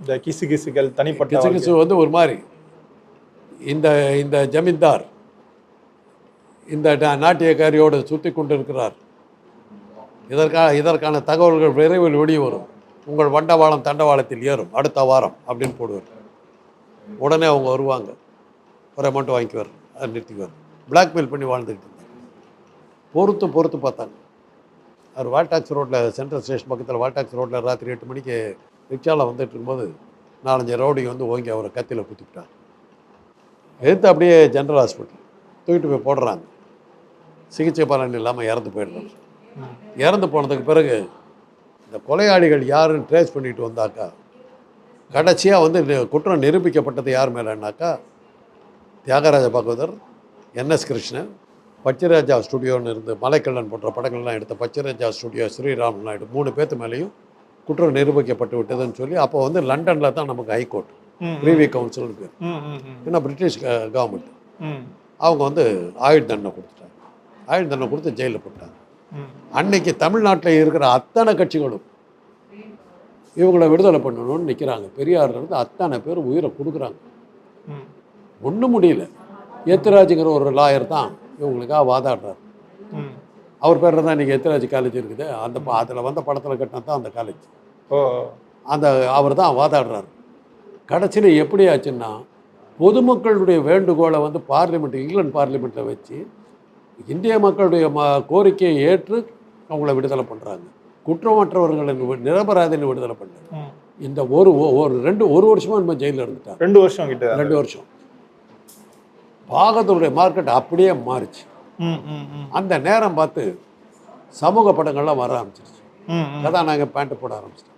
இந்த கிசுகிசுகள் தனிப்பட்ட கிசுகிசு வந்து ஒரு மாதிரி இந்த இந்த ஜமீன்தார் இந்த நாட்டியக்காரியோடு சுற்றி கொண்டு இருக்கிறார், இதற்கான தகவல்கள் விரைவில் வெளியே வரும், உங்கள் வண்டவாளம் தண்டவாளத்தில் ஏறும் அடுத்த வாரம் அப்படின்னு போடுவார். உடனே அவங்க வருவாங்க, ஒரு அமௌண்ட் வாங்கிக்குவார், அதை நிறுத்திக்குவார். பிளாக்மெயில் பண்ணி வாழ்ந்துக்கிட்டு இருந்தாங்க. பொறுத்து பார்த்தாங்க. அவர் வால்டாக்ஸ் ரோட்டில், சென்ட்ரல் ஸ்டேஷன் பக்கத்தில் வால்டாக்ஸ் ரோட்டில் ராத்திரி 8 மணிக்கு ரிக்ஷாவில் வந்துட்டு இருக்கும்போது 4-5 ரவுடிங்க வந்து ஓங்கி அவரை கத்தியில் குத்திவிட்டார். எடுத்து அப்படியே ஜென்ரல் ஹாஸ்பிட்டல் தூக்கிட்டு போய் போடுறாங்க. சிகிச்சை பலன் இல்லாமல் இறந்து போயிடுறாங்க. இறந்து போனதுக்கு பிறகு இந்த கொலையாளிகள் யாருன்னு ட்ரேஸ் பண்ணிட்டு வந்தாக்கா, கடைசியாக வந்து குற்றம் நிரூபிக்கப்பட்டது யார் மேலேனாக்கா, தியாகராஜ பாகவதர், என்எஸ் கிருஷ்ணன், பச்சைராஜா ஸ்டுடியோன்னு இருந்து மலைக்கல்லன் போன்ற படங்கள்லாம் எடுத்த பச்சைராஜா ஸ்டுடியோ, ஸ்ரீராம் நாயுடு 3 பேர்த்து மேலேயும் குற்றம் நிரூபிக்கப்பட்டு விட்டதுன்னு சொல்லி, அப்போ வந்து லண்டனில் தான் நமக்கு ஹைகோர்ட், ப்ரீவி கவுன்சில்னு பேர். ஏன்னா பிரிட்டிஷ் கவர்மெண்ட் அவங்க வந்து ஆயுள் தண்டனை கொடுத்துட்டாங்க. ஆயுள் தண்டனை கொடுத்து ஜெயிலில் போட்டாங்க. அன்னைக்கு தமிழ்நாட்டில் இருக்கிற அத்தனை கட்சிகளும் இவங்களை விடுதலை பண்ணணும்னு நிற்கிறாங்க. பெரியார்லேருந்து அத்தனை பேர் உயிரை கொடுக்குறாங்க. ஒன்றும் முடியல. ஏத்துராஜுங்கிற ஒரு லாயர் தான் இவங்களுக்காக வாதாடுறார். அவர் பேரில் தான் இன்றைக்கி ஏத்துராஜ் காலேஜ் இருக்குது. அதில் வந்த படத்தில் கட்டினது தான் அந்த காலேஜ். அவர் தான் வாதாடுறார். கடைசியில் எப்படி ஆச்சுன்னா, பொதுமக்களுடைய வேண்டுகோளை வந்து பார்லிமெண்ட், இங்கிலாந்து பார்லிமெண்ட்டில் வச்சு இந்திய மக்களுடைய கோரிக்கையை ஏற்று அவங்கள விடுதலை பண்ணுறாங்க. குற்றமற்றவர்களின் நிரபராதின்னு விடுதலை பண்ணுறாங்க. இந்த ஒரு வருஷமாக நம்ம ஜெயிலில் இருந்துட்டாங்க. 2 வருஷம் கிட்ட. 2 வருஷம். பாகத்தோடைய மார்க்கெட் அப்படியே மாறிச்சு. அந்த நேரம் பார்த்து சமூக படங்கள்லாம் வர ஆரம்பிச்சிருச்சு. கதாநாயகன் பேண்ட்டு போட ஆரம்பிச்சிட்டாங்க.